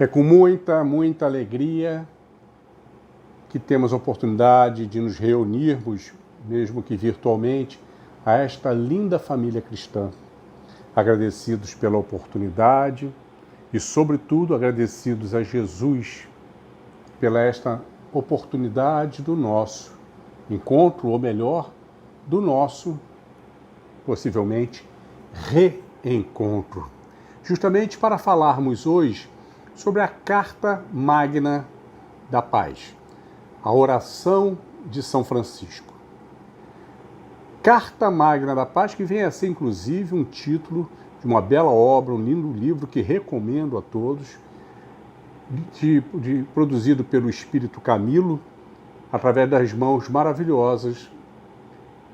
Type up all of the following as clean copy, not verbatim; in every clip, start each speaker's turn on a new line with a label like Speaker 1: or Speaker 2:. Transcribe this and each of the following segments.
Speaker 1: É com muita, muita alegria que temos a oportunidade de nos reunirmos, mesmo que virtualmente, a esta linda família cristã. Agradecidos pela oportunidade e, sobretudo, agradecidos a Jesus pela esta oportunidade do nosso encontro, ou melhor, do nosso, possivelmente, reencontro. Justamente para falarmos hoje sobre a Carta Magna da Paz, a oração de São Francisco. Carta Magna da Paz, que vem a ser, inclusive, um título de uma bela obra, um lindo livro que recomendo a todos, produzido pelo Espírito Camilo, através das mãos maravilhosas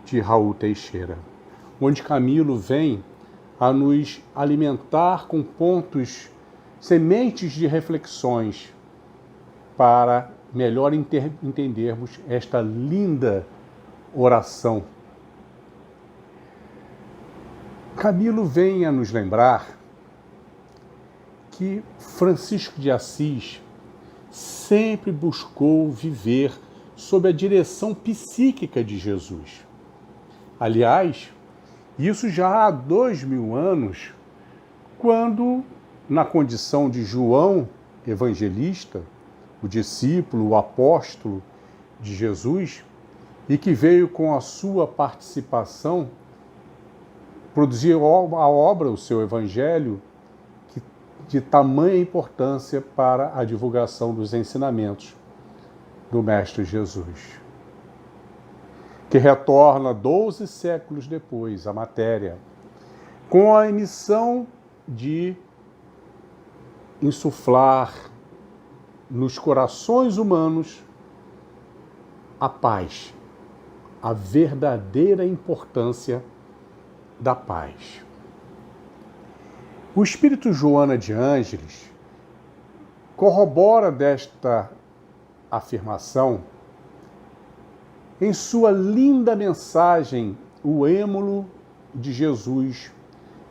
Speaker 1: de Raul Teixeira, onde Camilo vem a nos alimentar com pontos, sementes de reflexões para melhor entendermos esta linda oração. Camilo vem a nos lembrar que Francisco de Assis sempre buscou viver sob a direção psíquica de Jesus. Aliás, isso já há 2000 anos, quando, na condição de João Evangelista, o discípulo, o apóstolo de Jesus, e que veio com a sua participação produzir a obra, o seu Evangelho, de tamanha importância para a divulgação dos ensinamentos do Mestre Jesus, que retorna 12 séculos depois à matéria, com a missão de insuflar nos corações humanos a paz, a verdadeira importância da paz. O Espírito Joana de Ângeles corrobora desta afirmação em sua linda mensagem, o Êmulo de Jesus.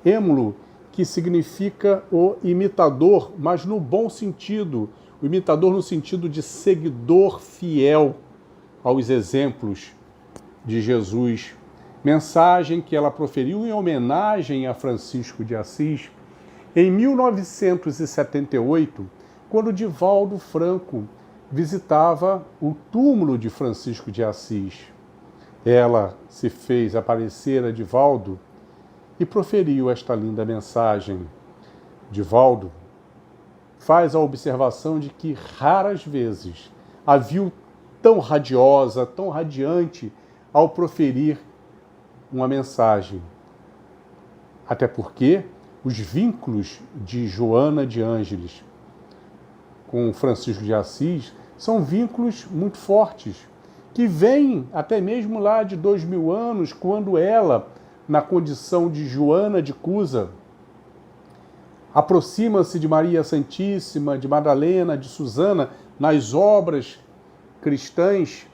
Speaker 1: Êmulo, que significa o imitador, mas no bom sentido, o imitador no sentido de seguidor fiel aos exemplos de Jesus. Mensagem que ela proferiu em homenagem a Francisco de Assis em 1978, quando Divaldo Franco visitava o túmulo de Francisco de Assis. Ela se fez aparecer a Divaldo e proferiu esta linda mensagem. Divaldo faz a observação de que raras vezes a viu tão radiosa, tão radiante ao proferir uma mensagem. Até porque os vínculos de Joana de Ângeles com Francisco de Assis são vínculos muito fortes, que vêm até mesmo lá de 2000 anos, quando ela, na condição de Joana de Cusa, aproxima-se de Maria Santíssima, de Madalena, de Susana, nas obras cristãs,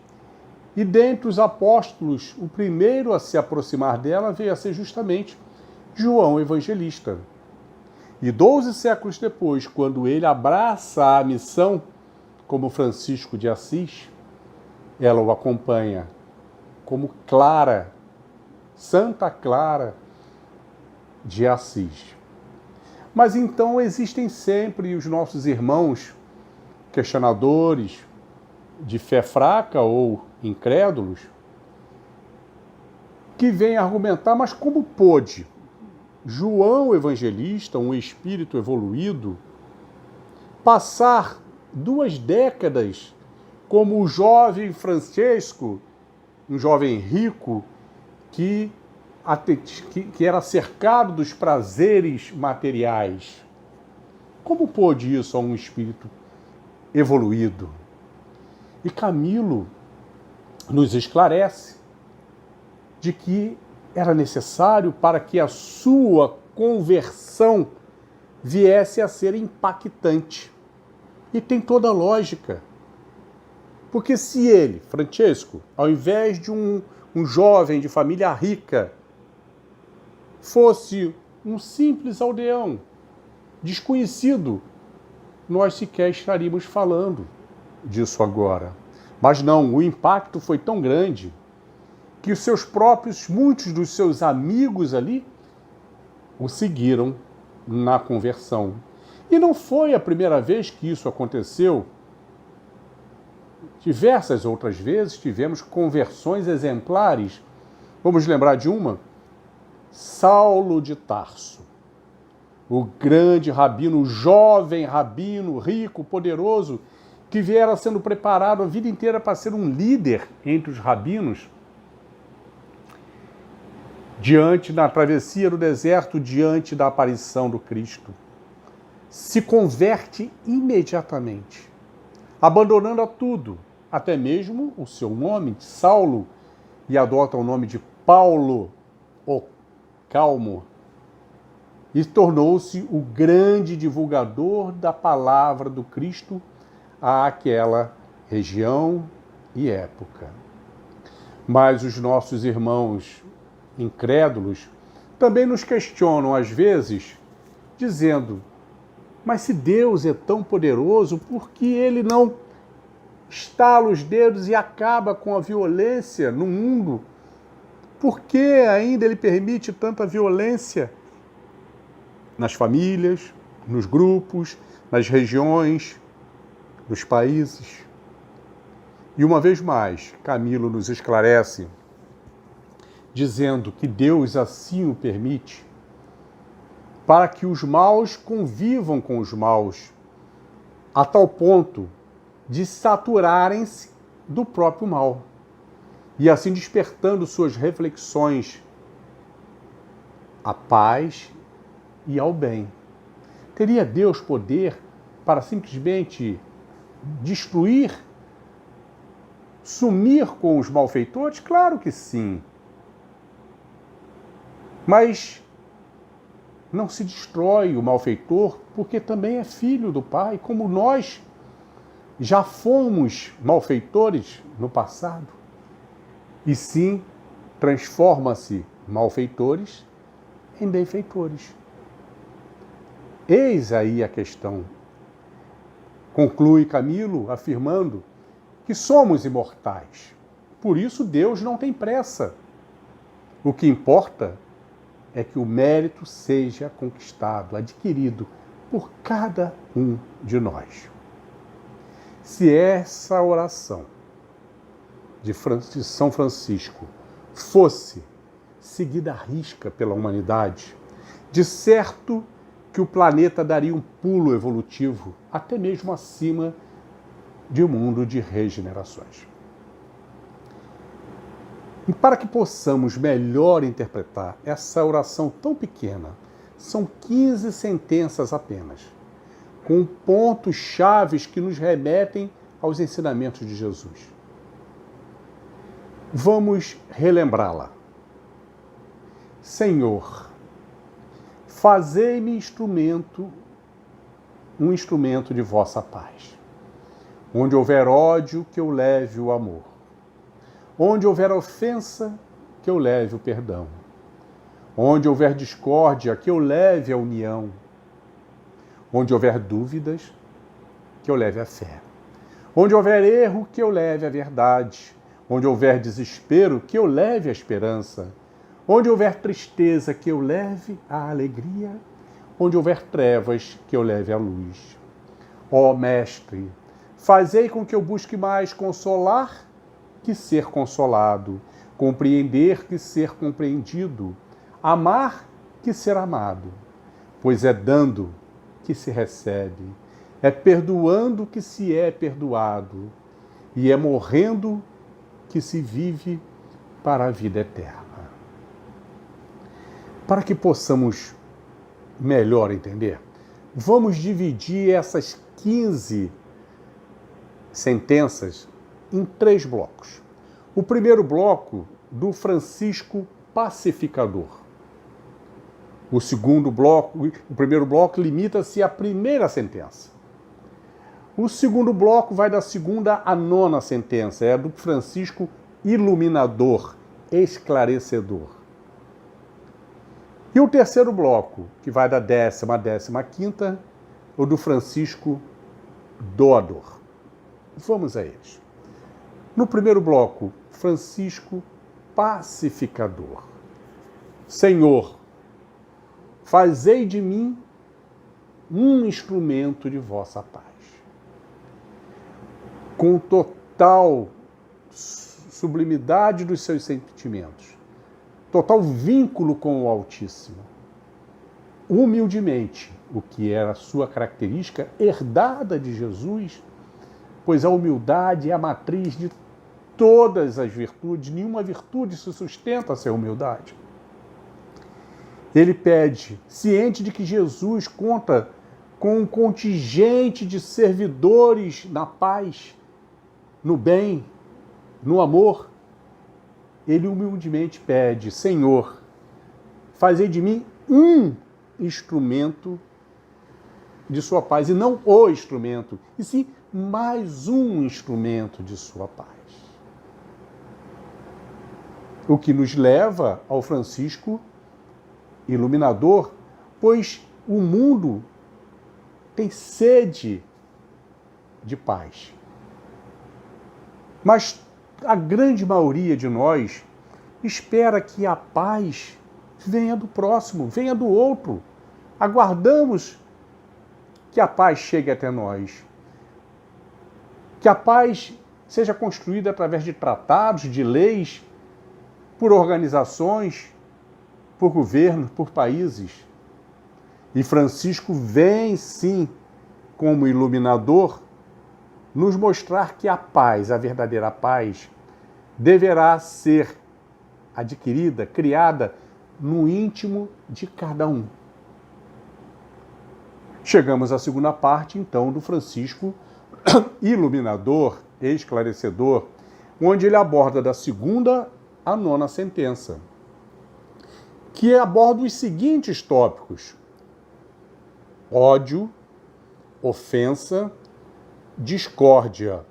Speaker 1: e dentre os apóstolos, o primeiro a se aproximar dela veio a ser justamente João Evangelista. E 12 séculos depois, quando ele abraça a missão, como Francisco de Assis, ela o acompanha como Clara, Santa Clara de Assis. Mas então existem sempre os nossos irmãos questionadores de fé fraca ou incrédulos que vêm argumentar, mas como pôde João Evangelista, um espírito evoluído, passar 2 décadas como o jovem Francesco, um jovem rico que era cercado dos prazeres materiais? Como pôde isso a um espírito evoluído? E Camilo nos esclarece de que era necessário para que a sua conversão viesse a ser impactante. E tem toda a lógica. Porque se ele, Francesco, ao invés de um jovem de família rica, fosse um simples aldeão, desconhecido nós sequer estaríamos falando disso agora. Mas não, o impacto foi tão grande que os seus próprios, muitos dos seus amigos ali, o seguiram na conversão. E não foi a primeira vez que isso aconteceu. Diversas outras vezes tivemos conversões exemplares. Vamos lembrar de uma? Saulo de Tarso, o grande rabino, o jovem rabino, rico, poderoso, que viera sendo preparado a vida inteira para ser um líder entre os rabinos, na travessia do deserto, diante da aparição do Cristo. Se converte imediatamente, abandonando tudo, até mesmo o seu nome, Saulo, e adota o nome de Paulo, o Calmo, e tornou-se o grande divulgador da palavra do Cristo àquela região e época. Mas os nossos irmãos incrédulos também nos questionam às vezes, dizendo: mas se Deus é tão poderoso, por que Ele não estala os dedos e acaba com a violência no mundo? Por que ainda Ele permite tanta violência nas famílias, nos grupos, nas regiões, nos países? E uma vez mais, Camilo nos esclarece, dizendo que Deus assim o permite, para que os maus convivam com os maus, a tal ponto de saturarem-se do próprio mal, e assim despertando suas reflexões à paz e ao bem. Teria Deus poder para simplesmente destruir, sumir com os malfeitores? Claro que sim. Mas não se destrói o malfeitor porque também é filho do Pai, como nós já fomos malfeitores no passado. E sim, transforma-se malfeitores em benfeitores. Eis aí a questão. Conclui Camilo afirmando que somos imortais. Por isso Deus não tem pressa. O que importa é que o mérito seja conquistado, adquirido por cada um de nós. Se essa oração de São Francisco fosse seguida à risca pela humanidade, de certo que o planeta daria um pulo evolutivo, até mesmo acima de um mundo de regenerações. E para que possamos melhor interpretar essa oração tão pequena, são 15 sentenças apenas, com pontos chaves que nos remetem aos ensinamentos de Jesus. Vamos relembrá-la. Senhor, fazei-me um instrumento de vossa paz. Onde houver ódio, que eu leve o amor. Onde houver ofensa, que eu leve o perdão. Onde houver discórdia, que eu leve a união. Onde houver dúvidas, que eu leve a fé. Onde houver erro, que eu leve a verdade. Onde houver desespero, que eu leve a esperança. Onde houver tristeza, que eu leve a alegria. Onde houver trevas, que eu leve a luz. Ó Mestre, fazei com que eu busque mais consolar que ser consolado, compreender que ser compreendido, amar que ser amado, pois é dando que se recebe, é perdoando que se é perdoado, e é morrendo que se vive para a vida eterna. Para que possamos melhor entender, vamos dividir essas 15 sentenças em 3 blocos. O primeiro bloco, do Francisco Pacificador. O primeiro bloco limita-se à primeira sentença. O segundo bloco vai da 2ª à 9ª sentença, é do Francisco Iluminador, Esclarecedor. E o terceiro bloco, que vai da 10ª à 15ª, o do Francisco doador. Vamos a eles. No primeiro bloco, Francisco pacificador. Senhor, fazei de mim um instrumento de vossa paz. Com total sublimidade dos seus sentimentos, total vínculo com o Altíssimo, humildemente, o que era a sua característica herdada de Jesus, pois a humildade é a matriz de todas as virtudes, nenhuma virtude se sustenta sem humildade. Ele pede, ciente de que Jesus conta com um contingente de servidores na paz, no bem, no amor, ele humildemente pede, Senhor, fazei de mim um instrumento de sua paz, e não o instrumento, e sim mais um instrumento de sua paz. O que nos leva ao Francisco iluminador, pois o mundo tem sede de paz. Mas a grande maioria de nós espera que a paz venha do próximo, venha do outro. Aguardamos que a paz chegue até nós. Que a paz seja construída através de tratados, de leis, por organizações, por governos, por países. E Francisco vem, sim, como iluminador, nos mostrar que a paz, a verdadeira paz, deverá ser adquirida, criada no íntimo de cada um. Chegamos à segunda parte, então, do Francisco iluminador, esclarecedor, onde ele aborda da segunda à nona sentença, que aborda os seguintes tópicos: ódio, ofensa, discórdia,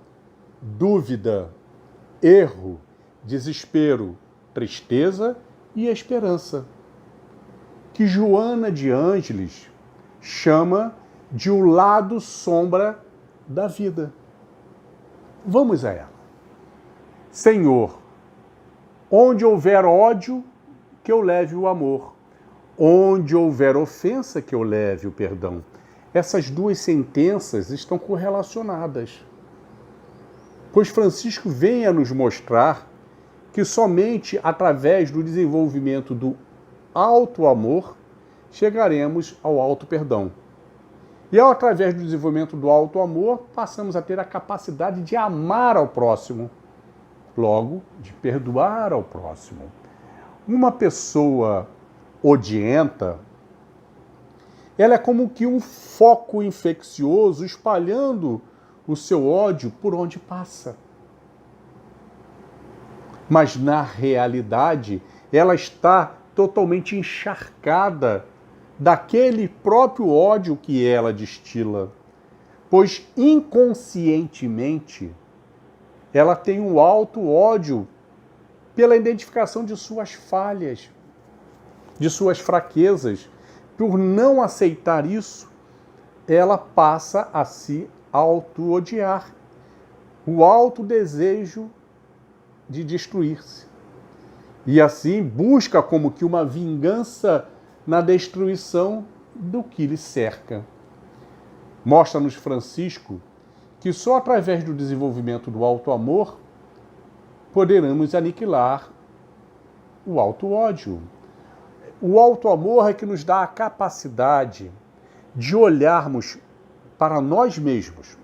Speaker 1: dúvida, erro, desespero, tristeza e esperança, que Joana de Ângeles chama de o lado sombra da vida. Vamos a ela. Senhor, onde houver ódio, que eu leve o amor. Onde houver ofensa, que eu leve o perdão. Essas duas sentenças estão correlacionadas, pois Francisco vem a nos mostrar que somente através do desenvolvimento do alto amor chegaremos ao alto perdão. E através do desenvolvimento do alto amor, passamos a ter a capacidade de amar ao próximo, logo, de perdoar ao próximo. Uma pessoa odienta, ela é como que um foco infeccioso espalhando o seu ódio por onde passa. Mas, na realidade, ela está totalmente encharcada daquele próprio ódio que ela destila, pois inconscientemente ela tem um alto ódio pela identificação de suas falhas, de suas fraquezas. Por não aceitar isso, ela passa a se auto-odiar, o alto desejo de destruir-se. E assim busca como que uma vingança na destruição do que lhe cerca. Mostra-nos Francisco que só através do desenvolvimento do alto amor poderemos aniquilar o alto ódio. O alto amor é que nos dá a capacidade de olharmos para nós mesmos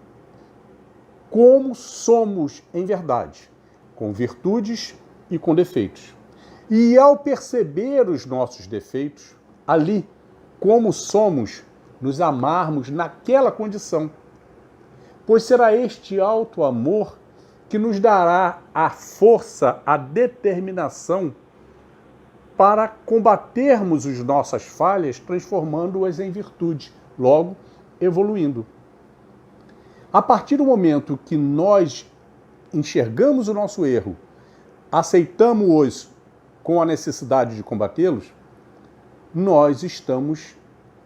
Speaker 1: como somos em verdade, com virtudes e com defeitos. E ao perceber os nossos defeitos, ali, como somos, nos amarmos naquela condição. Pois será este alto amor que nos dará a força, a determinação para combatermos as nossas falhas, transformando-as em virtude, logo evoluindo. A partir do momento que nós enxergamos o nosso erro, aceitamos-os com a necessidade de combatê-los, nós estamos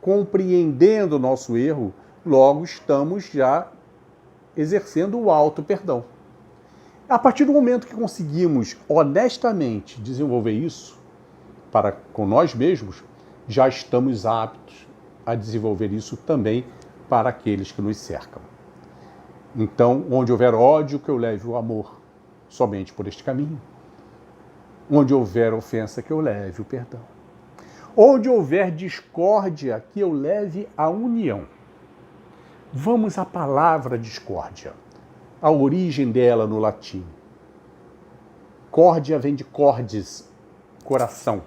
Speaker 1: compreendendo o nosso erro, logo estamos já exercendo o auto-perdão. A partir do momento que conseguimos honestamente desenvolver isso para com nós mesmos, já estamos aptos a desenvolver isso também para aqueles que nos cercam. Então, onde houver ódio, que eu leve o amor, somente por este caminho. Onde houver ofensa, que eu leve o perdão. Onde houver discórdia, que eu leve a união. Vamos à palavra discórdia, a origem dela no latim. Córdia vem de cordis, coração,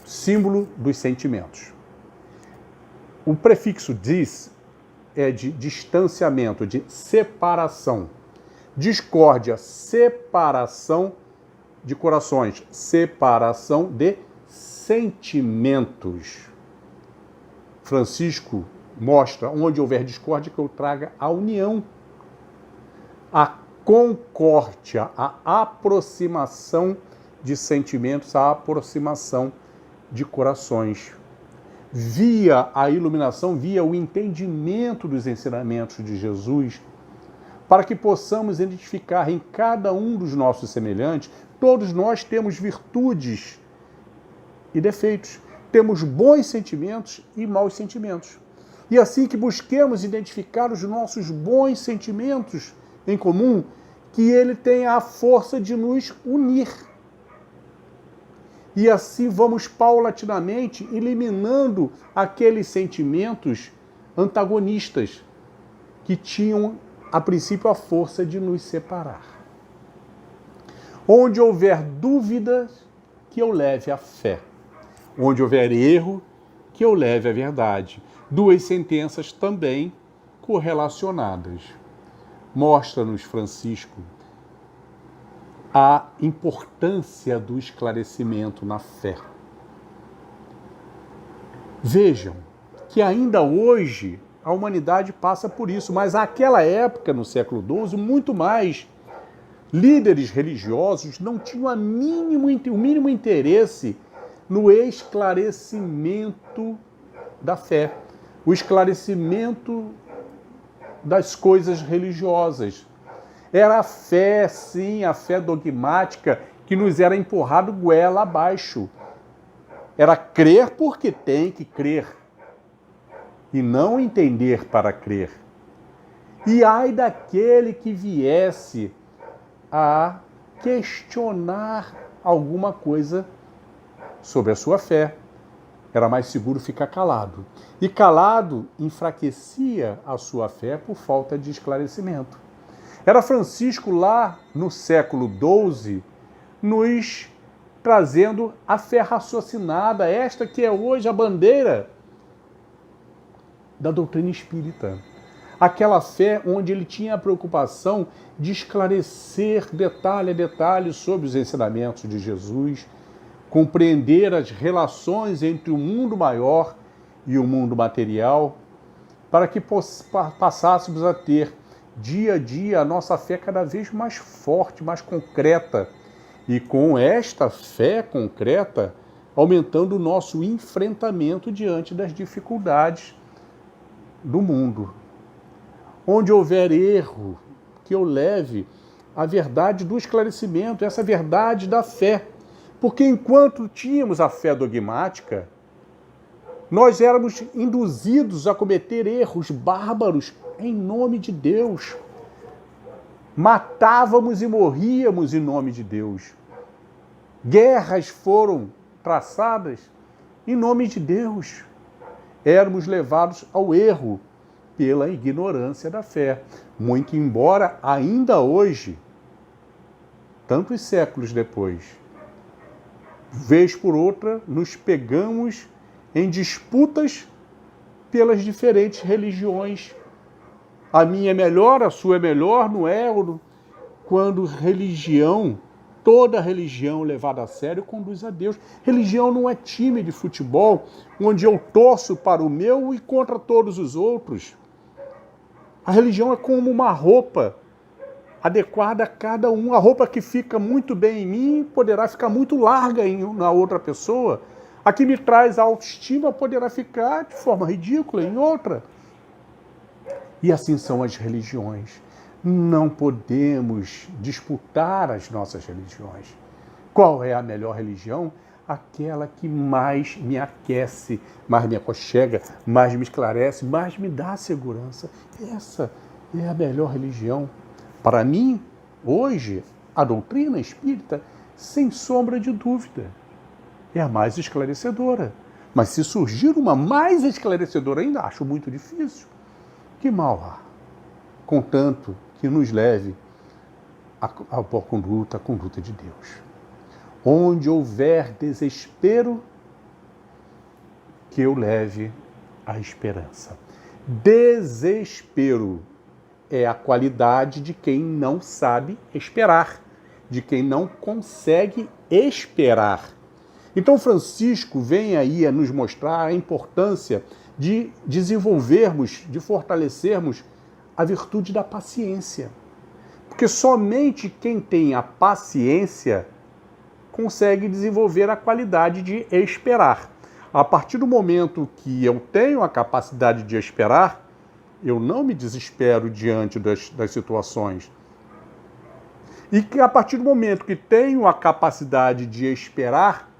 Speaker 1: símbolo dos sentimentos. O prefixo dis é de distanciamento, de separação. Discórdia, separação de corações, separação de sentimentos. Francisco mostra, onde houver discórdia, que eu traga a união, a concórdia, a aproximação de sentimentos, a aproximação de corações. Via a iluminação, via o entendimento dos ensinamentos de Jesus, para que possamos identificar em cada um dos nossos semelhantes, todos nós temos virtudes e defeitos, temos bons sentimentos e maus sentimentos. E assim que busquemos identificar os nossos bons sentimentos em comum, que ele tenha a força de nos unir. E assim vamos paulatinamente eliminando aqueles sentimentos antagonistas que tinham, a princípio, a força de nos separar. Onde houver dúvidas, que eu leve a fé. Onde houver erro, que eu leve a verdade. Duas sentenças também correlacionadas. Mostra-nos, Francisco, a importância do esclarecimento na fé. Vejam que ainda hoje a humanidade passa por isso, mas naquela época, no século XII, muito mais, líderes religiosos não tinham o mínimo interesse no esclarecimento da fé, o esclarecimento das coisas religiosas. Era a fé, sim, a fé dogmática, que nos era empurrado goela abaixo. Era crer porque tem que crer, e não entender para crer. E ai daquele que viesse a questionar alguma coisa sobre a sua fé. Era mais seguro ficar calado. E calado enfraquecia a sua fé por falta de esclarecimento. Era Francisco lá no século XII nos trazendo a fé raciocinada, esta que é hoje a bandeira da doutrina espírita. Aquela fé onde ele tinha a preocupação de esclarecer detalhe a detalhe sobre os ensinamentos de Jesus, compreender as relações entre o mundo maior e o mundo material, para que passássemos a ter dia a dia a nossa fé cada vez mais forte, mais concreta. E com esta fé concreta, aumentando o nosso enfrentamento diante das dificuldades do mundo. Onde houver erro, que eu leve a verdade do esclarecimento, essa verdade da fé. Porque enquanto tínhamos a fé dogmática, nós éramos induzidos a cometer erros bárbaros em nome de Deus. Matávamos e morríamos em nome de Deus. Guerras foram traçadas em nome de Deus. Éramos levados ao erro pela ignorância da fé. Muito embora ainda hoje, tantos séculos depois, vez por outra, nos pegamos em disputas pelas diferentes religiões. A minha é melhor, a sua é melhor, não é? Quando religião, toda religião levada a sério, conduz a Deus. Religião não é time de futebol, onde eu torço para o meu e contra todos os outros. A religião é como uma roupa adequada a cada um. A roupa que fica muito bem em mim poderá ficar muito larga na outra pessoa. A que me traz autoestima poderá ficar de forma ridícula em outra. E assim são as religiões. Não podemos disputar as nossas religiões. Qual é a melhor religião? Aquela que mais me aquece, mais me aconchega, mais me esclarece, mais me dá segurança. Essa é a melhor religião. Para mim, hoje, a doutrina espírita, sem sombra de dúvida, é a mais esclarecedora. Mas se surgir uma mais esclarecedora ainda, acho muito difícil. Que mal há, contanto que nos leve à boa conduta, à conduta de Deus. Onde houver desespero, que eu leve a esperança. Desespero é a qualidade de quem não sabe esperar, de quem não consegue esperar. Então Francisco vem aí a nos mostrar a importância de desenvolvermos, de fortalecermos a virtude da paciência. Porque somente quem tem a paciência consegue desenvolver a qualidade de esperar. A partir do momento que eu tenho a capacidade de esperar, eu não me desespero diante das situações. E que a partir do momento que tenho a capacidade de esperar,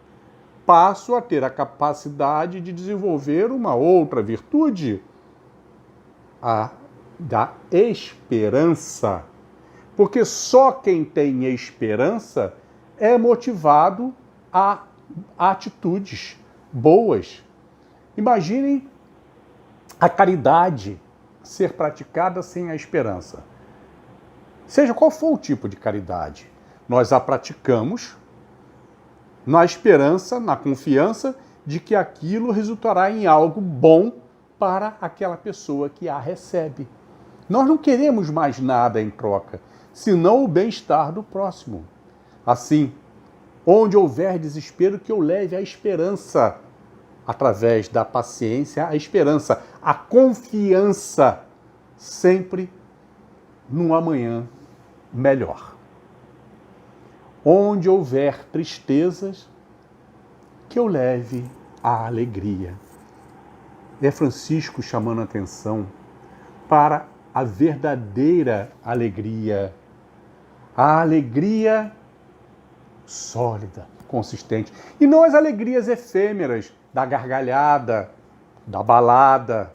Speaker 1: passo a ter a capacidade de desenvolver uma outra virtude, a da esperança. Porque só quem tem esperança é motivado a atitudes boas. Imaginem a caridade ser praticada sem a esperança. Seja qual for o tipo de caridade, nós a praticamos na esperança, na confiança de que aquilo resultará em algo bom para aquela pessoa que a recebe. Nós não queremos mais nada em troca, senão o bem-estar do próximo. Assim, onde houver desespero, que eu leve a esperança, através da paciência, a esperança, a confiança, sempre num amanhã melhor. Onde houver tristezas, que eu leve a alegria. É Francisco chamando a atenção para a verdadeira alegria. A alegria sólida, consistente. E não as alegrias efêmeras da gargalhada, da balada,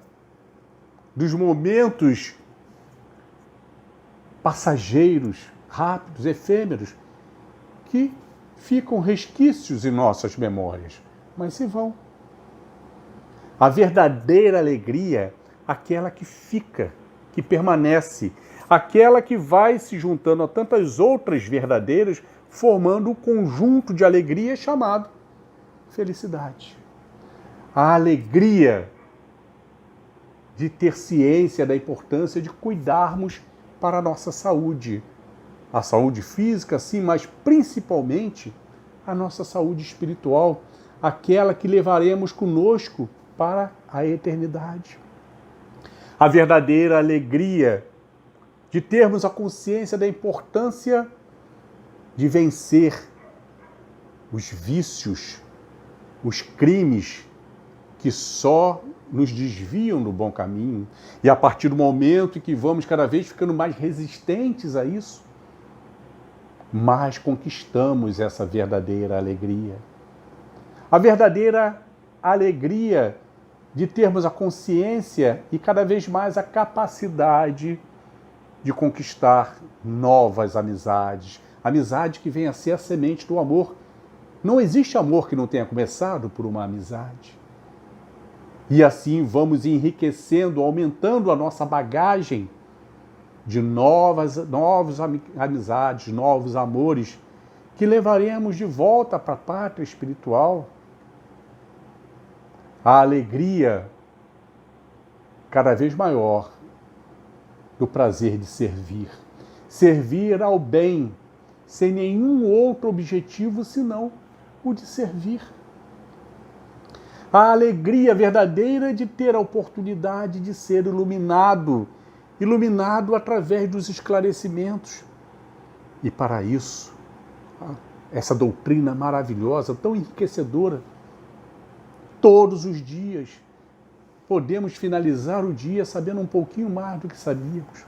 Speaker 1: dos momentos passageiros, rápidos, efêmeros, que ficam resquícios em nossas memórias, mas se vão. A verdadeira alegria, aquela que fica, que permanece, aquela que vai se juntando a tantas outras verdadeiras, formando um conjunto de alegria chamado felicidade. A alegria de ter ciência da importância de cuidarmos para a nossa saúde. A saúde física, sim, mas principalmente a nossa saúde espiritual, aquela que levaremos conosco para a eternidade. A verdadeira alegria de termos a consciência da importância de vencer os vícios, os crimes que só nos desviam do bom caminho. E a partir do momento em que vamos cada vez ficando mais resistentes a isso, mais conquistamos essa verdadeira alegria. A verdadeira alegria de termos a consciência e cada vez mais a capacidade de conquistar novas amizades. Amizade que vem a ser a semente do amor. Não existe amor que não tenha começado por uma amizade. E assim vamos enriquecendo, aumentando a nossa bagagem de novas amizades, novos amores, que levaremos de volta para a pátria espiritual. A alegria cada vez maior do prazer de servir. Servir ao bem, sem nenhum outro objetivo senão o de servir. A alegria verdadeira de ter a oportunidade de ser iluminado através dos esclarecimentos. E para isso, essa doutrina maravilhosa, tão enriquecedora, todos os dias podemos finalizar o dia sabendo um pouquinho mais do que sabíamos.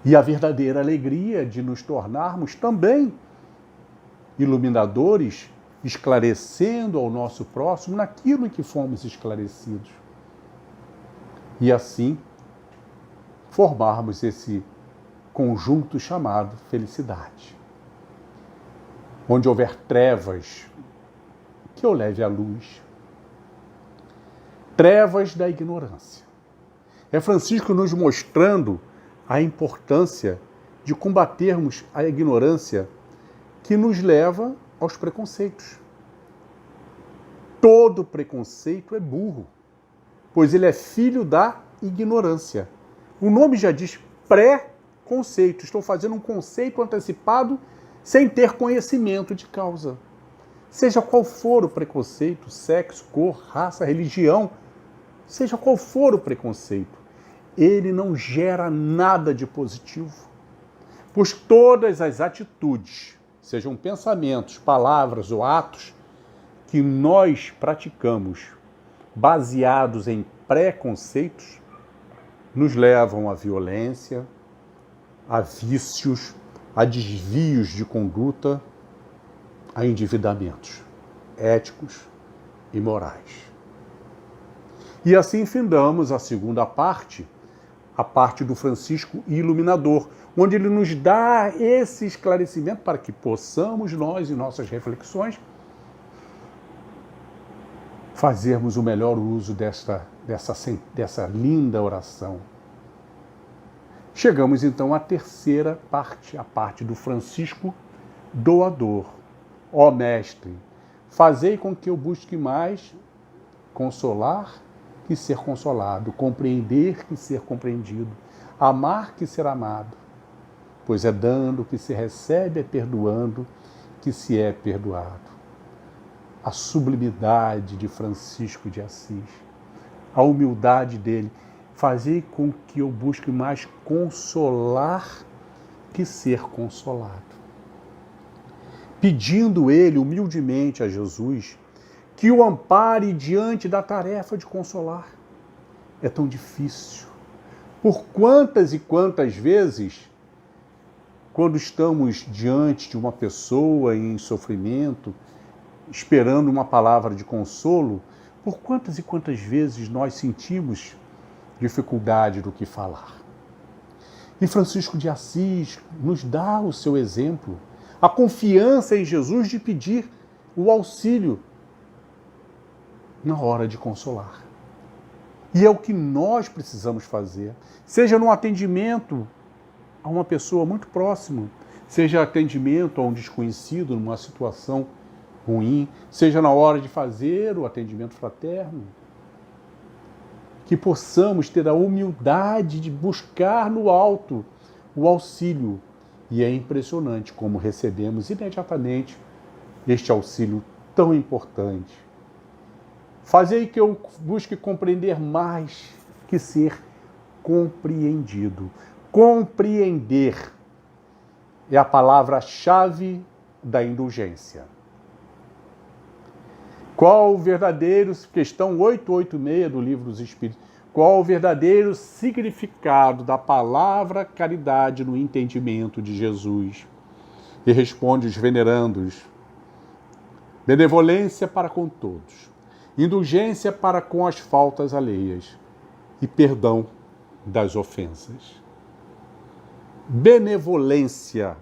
Speaker 1: E a verdadeira alegria de nos tornarmos também iluminadores, esclarecendo ao nosso próximo naquilo em que fomos esclarecidos. E assim formarmos esse conjunto chamado felicidade. Onde houver trevas, que eu leve a luz. Trevas da ignorância. É Francisco nos mostrando a importância de combatermos a ignorância que nos leva aos preconceitos. Todo preconceito é burro, pois ele é filho da ignorância. O nome já diz pré-conceito. Estou fazendo um conceito antecipado sem ter conhecimento de causa. Seja qual for o preconceito, sexo, cor, raça, religião, seja qual for o preconceito, ele não gera nada de positivo. Pois todas as atitudes, sejam pensamentos, palavras ou atos, que nós praticamos baseados em preconceitos, nos levam à violência, a vícios, a desvios de conduta, a endividamentos éticos e morais. E assim findamos a segunda parte, a parte do Francisco Iluminador, onde ele nos dá esse esclarecimento para que possamos nós, em nossas reflexões, fazermos o melhor uso dessa linda oração. Chegamos então à terceira parte, a parte do Francisco Doador. Ó Mestre, fazei com que eu busque mais consolar que ser consolado, compreender que ser compreendido, amar que ser amado, pois é dando que se recebe, é perdoando que se é perdoado. A sublimidade de Francisco de Assis, a humildade dele, fazei com que eu busque mais consolar que ser consolado. Pedindo ele humildemente a Jesus que o ampare diante da tarefa de consolar. É tão difícil. Por quantas e quantas vezes, quando estamos diante de uma pessoa em sofrimento, esperando uma palavra de consolo, por quantas e quantas vezes nós sentimos dificuldade do que falar. E Francisco de Assis nos dá o seu exemplo, a confiança em Jesus de pedir o auxílio na hora de consolar. E é o que nós precisamos fazer, seja no atendimento a uma pessoa muito próxima, seja atendimento a um desconhecido numa situação ruim, seja na hora de fazer o atendimento fraterno, que possamos ter a humildade de buscar no alto o auxílio. E é impressionante como recebemos imediatamente este auxílio tão importante. Fazei que eu busque compreender mais que ser compreendido. Compreender é a palavra-chave da indulgência. Qual o verdadeiro, questão 886 do Livro dos Espíritos, qual o verdadeiro significado da palavra caridade no entendimento de Jesus? E responde os venerandos: benevolência para com todos, indulgência para com as faltas alheias e perdão das ofensas. Benevolência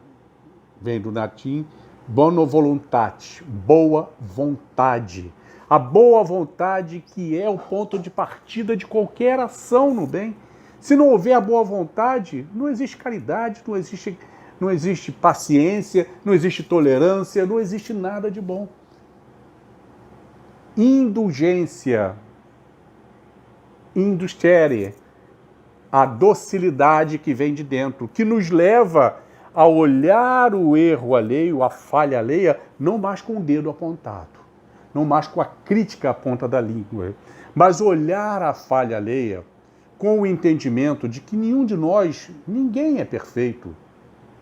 Speaker 1: vem do latim bono voluntatis, boa vontade. A boa vontade que é o ponto de partida de qualquer ação no bem. Se não houver a boa vontade, não existe caridade, não existe paciência, não existe tolerância, não existe nada de bom. Indulgência, industere, a docilidade que vem de dentro, que nos leva a olhar o erro alheio, a falha alheia, não mais com o dedo apontado, não mais com a crítica à ponta da língua, mas olhar a falha alheia com o entendimento de que nenhum de nós, ninguém é perfeito,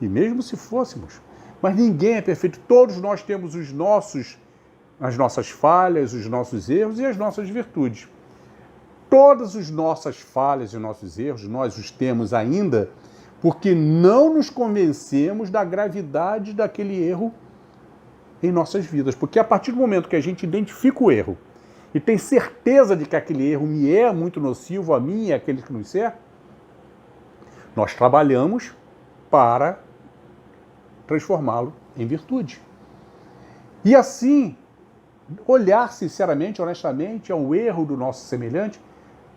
Speaker 1: e mesmo se fôssemos, mas ninguém é perfeito, todos nós temos as nossas falhas, os nossos erros e as nossas virtudes. Todas as nossas falhas e nossos erros, nós os temos ainda porque não nos convencemos da gravidade daquele erro em nossas vidas. Porque a partir do momento que a gente identifica o erro e tem certeza de que aquele erro me é muito nocivo, a mim e àquele que nos cerca, nós trabalhamos para transformá-lo em virtude. E assim, olhar sinceramente, honestamente ao erro do nosso semelhante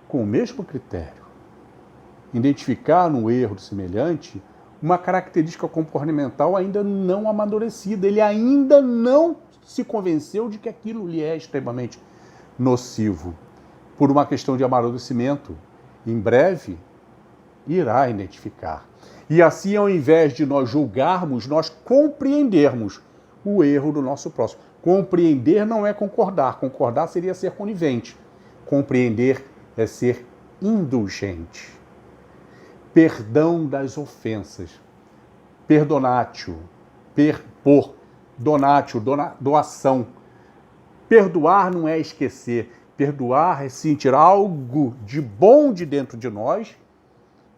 Speaker 1: com o mesmo critério. Identificar no erro do semelhante uma característica comportamental ainda não amadurecida. Ele ainda não se convenceu de que aquilo lhe é extremamente nocivo. Por uma questão de amadurecimento, em breve irá identificar. E assim, ao invés de nós julgarmos, nós compreendermos o erro do nosso próximo. Compreender não é concordar. Concordar seria ser conivente. Compreender é ser indulgente. Perdão das ofensas. Perdonatio. Donatio, doação. Perdoar não é esquecer. Perdoar é sentir algo de bom de dentro de nós,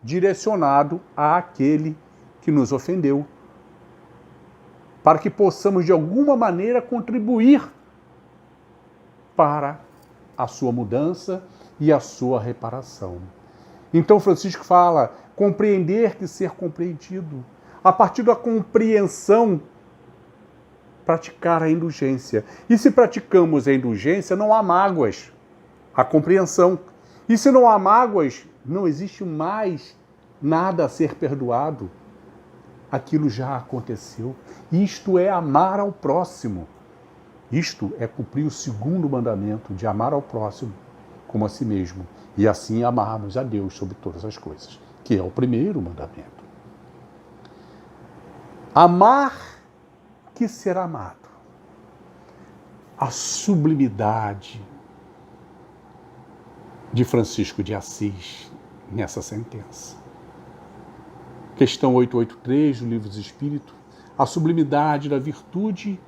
Speaker 1: direcionado àquele que nos ofendeu, para que possamos de alguma maneira contribuir para a sua mudança e a sua reparação. Então Francisco fala, compreender que ser compreendido. A partir da compreensão, praticar a indulgência. E se praticamos a indulgência, não há mágoas. Há compreensão. E se não há mágoas, não existe mais nada a ser perdoado. Aquilo já aconteceu. Isto é amar ao próximo. Isto é cumprir o segundo mandamento de amar ao próximo como a si mesmo. E assim amarmos a Deus sobre todas as coisas, que é o primeiro mandamento. Amar que ser amado. A sublimidade de Francisco de Assis nessa sentença. Questão 883 do Livro dos Espíritos. A sublimidade da virtude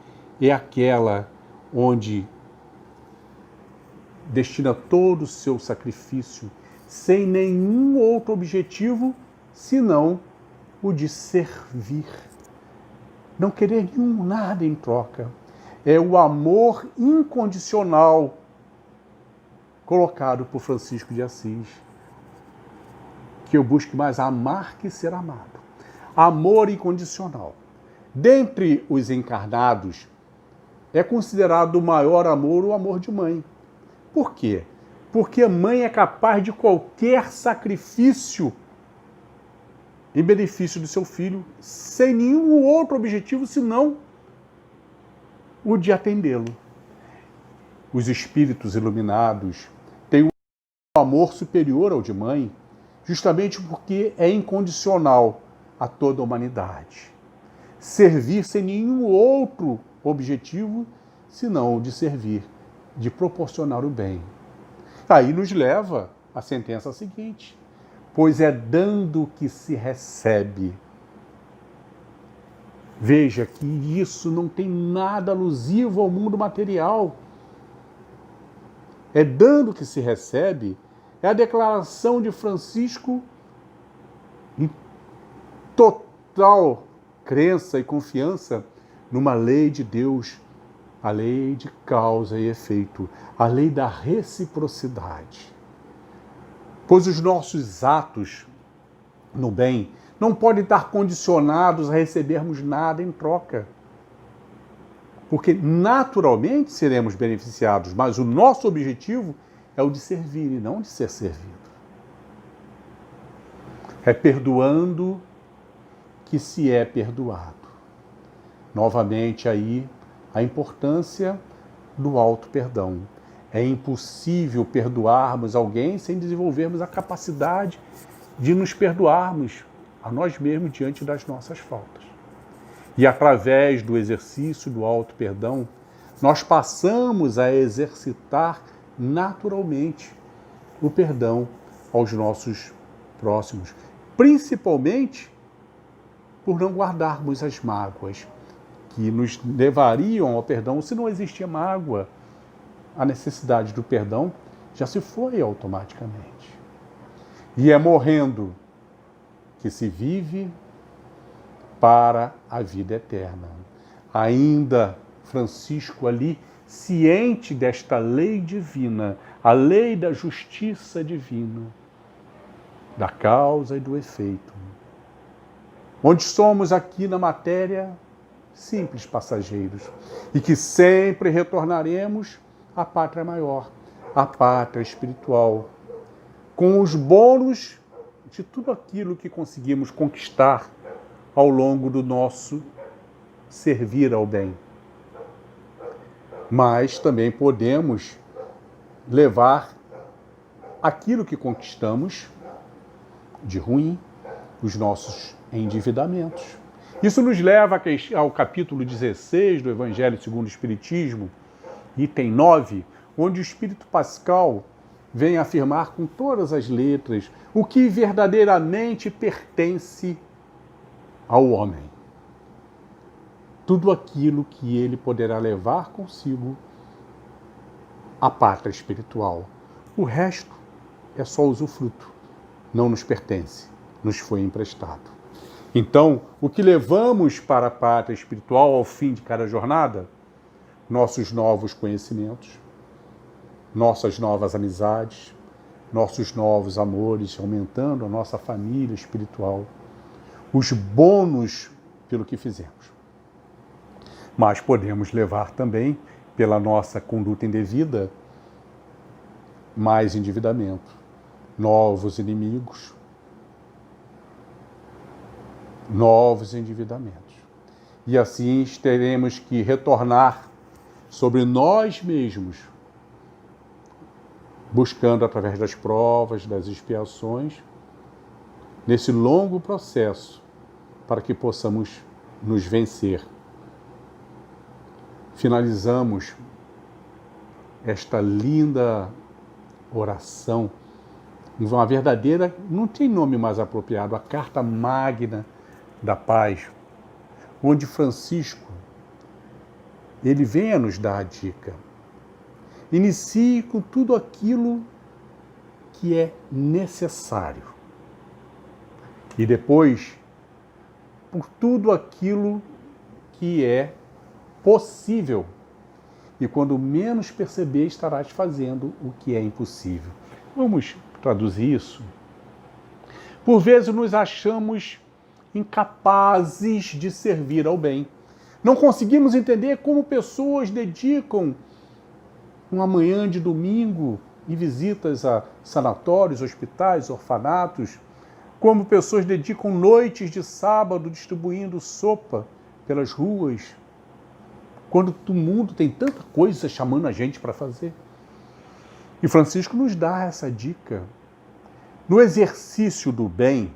Speaker 1: é aquela onde destina todo o seu sacrifício sem nenhum outro objetivo senão o de servir. Não querer nada em troca. É o amor incondicional colocado por Francisco de Assis. Que eu busque mais amar que ser amado. Amor incondicional. Dentre os encarnados, é considerado o maior amor o amor de mãe. Por quê? Porque a mãe é capaz de qualquer sacrifício em benefício do seu filho, sem nenhum outro objetivo senão o de atendê-lo. Os espíritos iluminados têm um amor superior ao de mãe, justamente porque é incondicional a toda a humanidade. Servir sem nenhum outro objetivo senão o de servir, de proporcionar o bem. Aí nos leva à sentença seguinte: pois é dando que se recebe. Veja que isso não tem nada alusivo ao mundo material. É dando que se recebe, é a declaração de Francisco em total crença e confiança numa lei de Deus, a lei de causa e efeito, a lei da reciprocidade. Pois os nossos atos no bem não podem estar condicionados a recebermos nada em troca. Porque naturalmente seremos beneficiados, mas o nosso objetivo é o de servir e não de ser servido. É perdoando que se é perdoado. Novamente aí a importância do auto-perdão. É impossível perdoarmos alguém sem desenvolvermos a capacidade de nos perdoarmos a nós mesmos diante das nossas faltas. E através do exercício do auto-perdão, nós passamos a exercitar naturalmente o perdão aos nossos próximos, principalmente por não guardarmos as mágoas que nos levariam ao perdão. Se não existia mágoa, a necessidade do perdão já se foi automaticamente. E é morrendo que se vive para a vida eterna. Ainda Francisco ali, ciente desta lei divina, a lei da justiça divina, da causa e do efeito. Onde somos aqui na matéria simples passageiros e que sempre retornaremos à pátria maior, à pátria espiritual, com os bônus de tudo aquilo que conseguimos conquistar ao longo do nosso servir ao bem. Mas também podemos levar aquilo que conquistamos de ruim, os nossos endividamentos. Isso nos leva ao capítulo 16 do Evangelho segundo o Espiritismo, item 9, onde o Espírito Pascal vem afirmar com todas as letras o que verdadeiramente pertence ao homem. Tudo aquilo que ele poderá levar consigo à pátria espiritual. O resto é só usufruto, não nos pertence, nos foi emprestado. Então, o que levamos para a pátria espiritual ao fim de cada jornada? Nossos novos conhecimentos, nossas novas amizades, nossos novos amores, aumentando a nossa família espiritual, os bônus pelo que fizemos. Mas podemos levar também, pela nossa conduta indevida, mais endividamento, novos inimigos, novos endividamentos. E assim teremos que retornar sobre nós mesmos, buscando através das provas, das expiações, nesse longo processo, para que possamos nos vencer. Finalizamos esta linda oração, uma verdadeira, não tem nome mais apropriado, a Carta Magna da Paz, onde Francisco, ele vem a nos dar a dica. Inicie com tudo aquilo que é necessário. E depois, por tudo aquilo que é possível. E quando menos perceber, estarás fazendo o que é impossível. Vamos traduzir isso? Por vezes nos achamos incapazes de servir ao bem. Não conseguimos entender como pessoas dedicam uma manhã de domingo em visitas a sanatórios, hospitais, orfanatos, como pessoas dedicam noites de sábado distribuindo sopa pelas ruas, quando o mundo tem tanta coisa chamando a gente para fazer. E Francisco nos dá essa dica. No exercício do bem,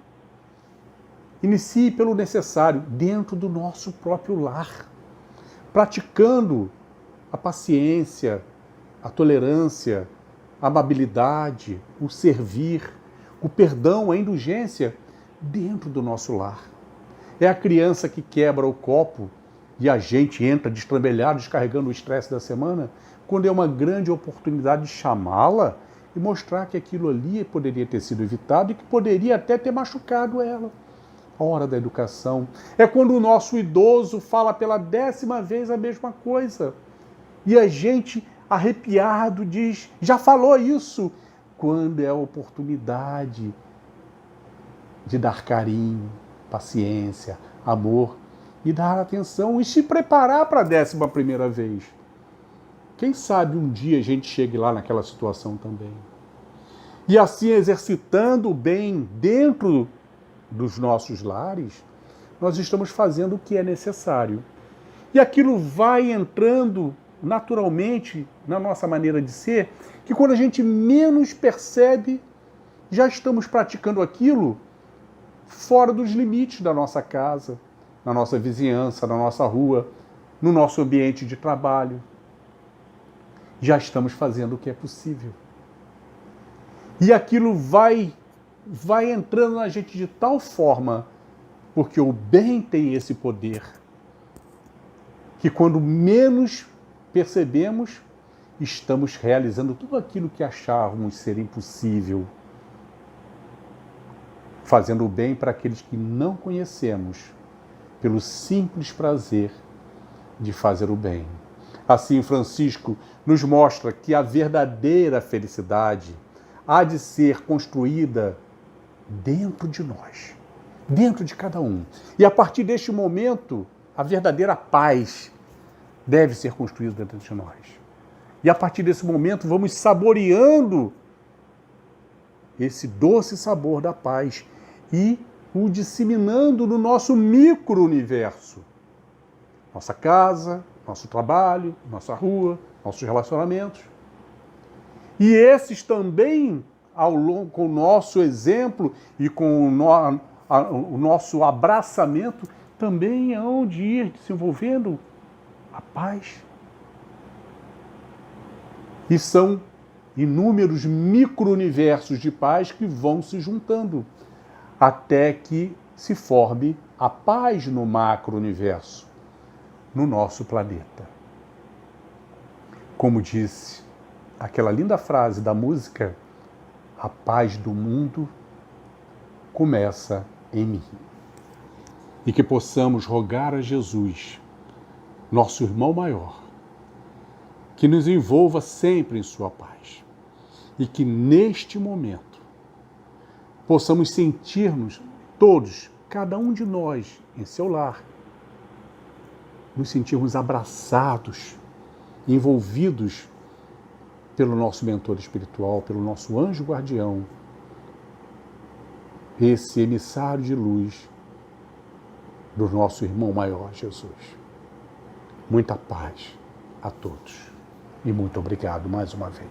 Speaker 1: inicie pelo necessário, dentro do nosso próprio lar, praticando a paciência, a tolerância, a amabilidade, o servir, o perdão, a indulgência, dentro do nosso lar. É a criança que quebra o copo e a gente entra destrambelhado, descarregando o estresse da semana, quando é uma grande oportunidade de chamá-la e mostrar que aquilo ali poderia ter sido evitado e que poderia até ter machucado ela. A hora da educação. É quando o nosso idoso fala pela 10ª vez a mesma coisa. E a gente, arrepiado, diz, já falou isso. Quando é a oportunidade de dar carinho, paciência, amor, e dar atenção e se preparar para a 11ª vez. Quem sabe um dia a gente chegue lá naquela situação também. E assim, exercitando o bem dentro dos nossos lares, nós estamos fazendo o que é necessário. E aquilo vai entrando naturalmente na nossa maneira de ser, que quando a gente menos percebe, já estamos praticando aquilo fora dos limites da nossa casa, na nossa vizinhança, na nossa rua, no nosso ambiente de trabalho. Já estamos fazendo o que é possível. E aquilo vai entrando na gente de tal forma, porque o bem tem esse poder, que quando menos percebemos, estamos realizando tudo aquilo que achávamos ser impossível. fazendo o bem para aqueles que não conhecemos, pelo simples prazer de fazer o bem. Assim, Francisco nos mostra que a verdadeira felicidade há de ser construída dentro de nós, dentro de cada um. E a partir deste momento, a verdadeira paz deve ser construída dentro de nós. E a partir desse momento, vamos saboreando esse doce sabor da paz e o disseminando no nosso micro-universo. Nossa casa, nosso trabalho, nossa rua, nossos relacionamentos. E esses também, com o nosso exemplo e com o nosso abraçamento, também hão de ir desenvolvendo a paz. E são inúmeros micro-universos de paz que vão se juntando até que se forme a paz no macro-universo, no nosso planeta. Como disse aquela linda frase da música, a paz do mundo começa em mim. E que possamos rogar a Jesus, nosso irmão maior, que nos envolva sempre em sua paz. E que neste momento possamos sentir-nos todos, cada um de nós, em seu lar, nos sentirmos abraçados, envolvidos pelo nosso mentor espiritual, pelo nosso anjo guardião, esse emissário de luz do nosso irmão maior, Jesus. Muita paz a todos e muito obrigado mais uma vez.